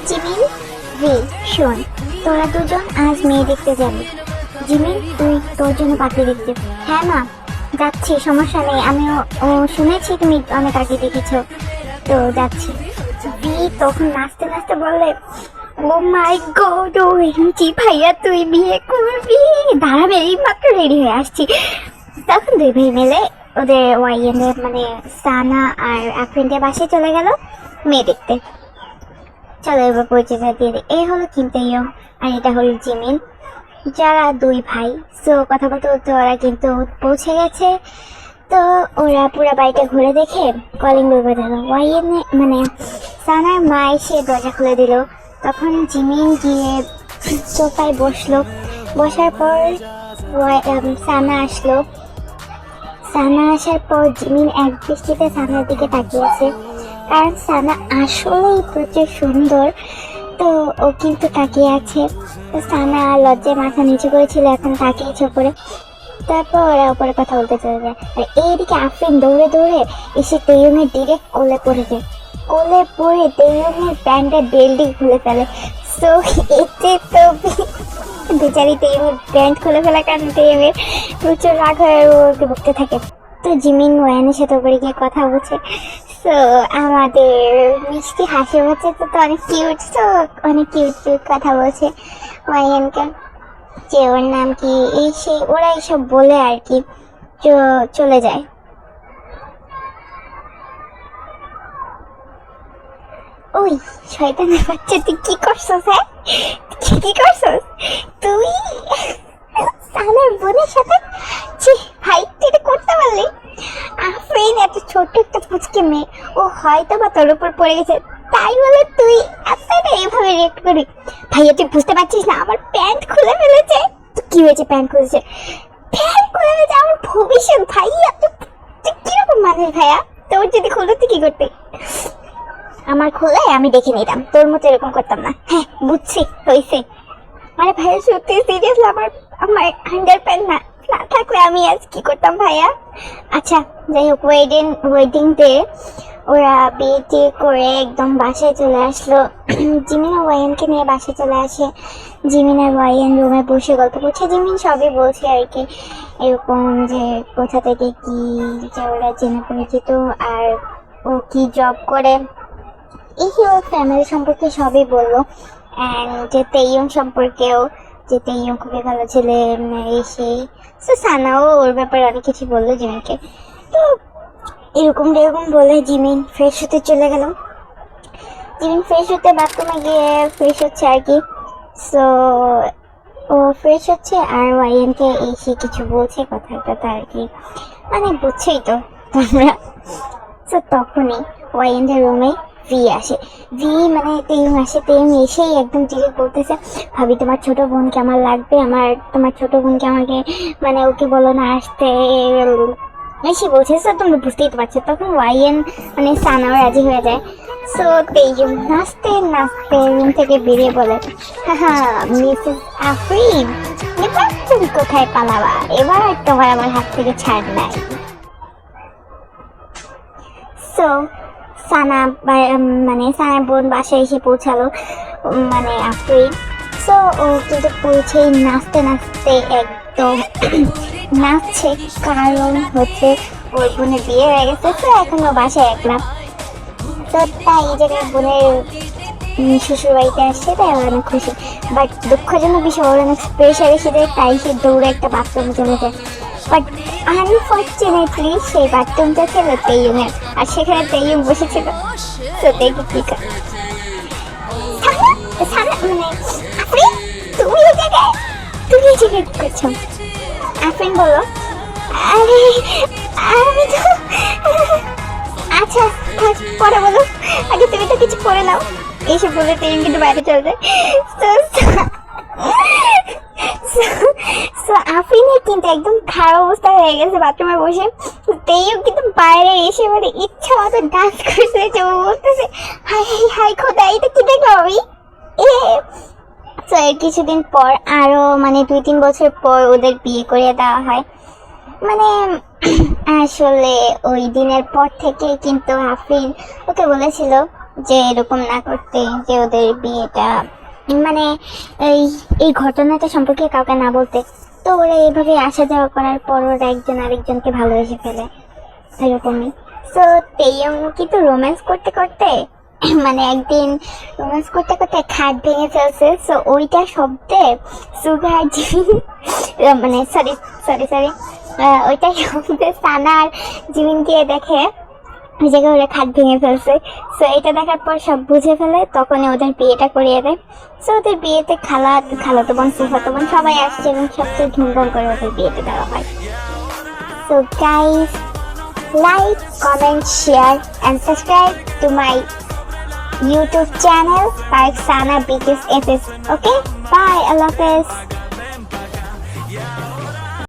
Jimin, V, শোন, তোরা দুজন আজ মেয়ে দেখতে যাবি। জিমিন, তুই তোর জন্য পাখি দেখতে। হ্যাঁ মা, যাচ্ছি, সমস্যা নেই। আমিও শুনেছি তুমি অনেক আগে দেখেছো, তো যাচ্ছি। ভি তখন নাচতে নাচতে বললে, ও মাই গড, ও জি ভাইয়া তুই বিয়ে করবি? দাঁড়াবে, এই মাত্র রেডি হয়ে আসছি। তখন দুই ভাই মিলে ওদের ওয়াইয়েনের মানে সানা আর আফরিনদের বাসায় চলে গেল মেয়ে দেখতে। চলো এবার পরিচয় দিয়ে দিই। এই হলো কিমতেইয়ং আর এটা হলো জিমিন, যারা দুই ভাই। সো কথা বলতে বলতে ওরা কিন্তু পৌঁছে গেছে। তো ওরা পুরো বাড়িটা ঘুরে দেখে কলিং বেল বাজালো। ওয়াইয়েনে মানে সানার মা এসে দরজা খুলে দিল। তখন জিমিন গিয়ে সোফায় বসলো। বসার পর সানা আসলো। সানা আসার পর জিমিন এক দৃষ্টিতে সানার দিকে তাকিয়েছে, কারণ সানা আসলেই প্রচুর সুন্দর। তো ও কিন্তু তাকিয়ে আছে। তো সানা লজ্জায় মাথা নিচু করেছিল, এখন তাকিয়েছে উপরে। তারপর ওরা উপরে কথা বলতে চলে যায়। আর এইদিকে আফরিন দৌড়ে দৌড়ে এসে তেইয়ংয়ের ডিরেক্ট কোলে পড়েছে। কোলে পড়ে তেইয়ংয়ের প্যান্টের বেল্টই খুলে ফেলে। সো এতে তো বেচারি তেইয়ংয়ের প্যান্ট খুলে ফেলার কারণে তেইয়ংয়ের প্রচুর রাগ হয়ে ওকে বকতে থাকে। তো জিমিন ওয়ানের সাথে উপরে গিয়ে কথা বলছে। সো আমাদের মিষ্টি হাসি হচ্ছে, তো অনেক কিউট। সো অনেক কিউট কিউট কথা বলছে ওয়াইনকে, যে ওর নাম কি, এই সেই ওরা এইসব বলে আর কি চলে যায়। ওই শয়তানের বাচ্চা, তুই কি করছস? হ্যাঁ কি করছস তুই সানার বোনের সাথে? ছি ভাই, তুই এটা করতে পারলি? আফরিন এত ছোট্ট একটা পুচকে মেয়ে, ও হয়তো বা তোর উপর পড়ে গেছে, তাই বলে তুই এতটা এইভাবে রিয়েক্ট করবি? ভাইয়া তুই বুঝতে পারছিস না, আমার প্যান্ট খুলে ফেলেছে। কি হয়েছে? প্যান্ট খুলেছে? প্যান্ট খুলে ফেলেছে আমার ভবিষ্যৎ। ভাইয়া তুই কিরকম মানুষ ভাইয়া? তোর যদি খুলতে তুই কি করতে? আমার খোলে আমি দেখে নিতাম, তোর মতো এরকম করতাম না। হ্যাঁ বুঝছি, হয়েছে। মানে ভাইয়া সত্যি সিরিয়াসলি আমার আমার আন্ডার প্যান্ট না থাকলে আমি আজ কি করতাম ভাইয়া? আচ্ছা যাই হোক, ওয়েডিং ডে ওরা বিয়ে করে একদম বাসায় চলে আসলো। জিমিন আর ওয়াইনকে নিয়ে বাসায় চলে আসে। জিমিন আর ওয়াইন রুমে বসে গল্প করছে। জিমিন সবই বলছে আর কি, এরকম যে কোথা থেকে কি, যে ওরা জেনে পরিচিত আর ও কি জব করে, এই ওর ফ্যামিলি সম্পর্কে সবই বললো। অ্যান্ড যে তেইয়ং সম্পর্কেও, যে তেইয়ং খুবই ভালো ছেলে, সেই সানাও ওর ব্যাপারে অনেক কিছু বললো জিমিনকে। তো এরকম বলে জিমিন ফ্রেশ হতে চলে গেল। জিমিন ফ্রেশ হতে বাথরুমে গিয়ে ফ্রেশ হচ্ছে আর কি। সো ও ফ্রেশ হচ্ছে আর ওয়াইএনকে এসে কিছু বলছে, কথা আর কি, মানে বুঝছেই তো তোমরা। তো তখনই ওয়াইএনদের রুমে ভি আসে। ভি মানে তেইয়ং আসে। তেইয়ং এসেই একদম ডিরেক্ট বলতেছে, ভাবি তোমার ছোট বোনকে আমার লাগবে, তোমার ছোট বোনকে আমাকে মানে ওকে বলো না আসতে, এসে বলছে। তো তোমরা বুঝতেই তো পারছো। তখন ওয়াইএন মানে সানাও রাজি হয়ে যায়। সো তেইয়ং নাচতে নাচতে রুম থেকে বেরিয়ে বলে, হ্যাঁ মিসেস আফরিন, এবার তুমি কোথায় পালাবা? এবার তোমার আমার হাত থেকে ছাড় নাই। সো সানা মানে সানার বোন বাসায় এসে পৌঁছালো মানে আফরিন। সো ও কিন্তু পৌঁছেই নাচতে নাচতে একদম নাচছে, কারণ হচ্ছে ওর বোনের বিয়ে হয়ে গেছে। তো এখন ও বাসায় একলা। তো তাই এই জায়গায় বোনের শ্বশুর বাড়িতে আসছে, তাই ওর অনেক খুশি। বাট দুঃখজনক বিষয়, ওর অনেক প্রেশার এসে যায়, তাই সে দৌড়ে একটা বাথরুমে চলে যায়। বাট আনফর্চুনেটলি সেই বাথরুমটা ছিল তেইয়ংয়ের, আর সেখানে তেইয়ং বসেছিল। তো দেখি কি মানে আফরিন, তুমি এই জায়গায় কি করছো? আফরিন বললো, আরে আমি তো আচ্ছা পরে বলো, আগে তুমি তো কিছু করে নাও। এইসব বলে তেইয়ং কিন্তু বাইরে চলে যায়। আফরিনের কিন্তু একদম খারাপ অবস্থা হয়ে গেছে বাথরুমে বসে। তেইয়ং কিন্তু বাইরে এসে মানে ইচ্ছা মতো ডান্স করছে। ও বলতেছে, হাই হাই হাই খোদা, এটা কি দেখলাম আমি। তো এর কিছুদিন পর আরো মানে 2-3 বছর পর ওদের বিয়ে করে দেওয়া হয়। মানে আসলে ওই দিনের পর থেকে কিন্তু আফরিন ওকে বলেছিল যে এরকম না করতে, যে ওদের বিয়েটা মানে এই এই ঘটনাটা সম্পর্কে কাউকে না বলতে। তো ওরা এইভাবে আসা যাওয়া করার পর ওরা একজন আরেকজনকে ভালোবেসে ফেলে এরকমই। তো তেইয়ং কিন্তু রোম্যান্স করতে করতে মানে একদিন রোম্যান্স করতে করতে খাট ভেঙে ফেলছে। তো ওইটা শব্দে সুগার জিমিন মানে সরি সরি সরি ওইটা শব্দে সানা আর জিমিন গিয়ে দেখে ওই জায়গায় ওরা খাট ভেঙে ফেলছে। সো এটা দেখার পর সব বুঝে ফেলে, তখনই ওদের বিয়েটা করিয়ে দেয়। সো ওদের বিয়েতে খালাতো বোন ফুফাতো বোন সবাই আসছে এবং সবচেয়ে ধুমধাম করে ওদের বিয়েতে দেওয়া হয়। So guys, like, comment, share and subscribe to my YouTube channel Farxana BTS SS. Okay? Bye. Allah Hafiz.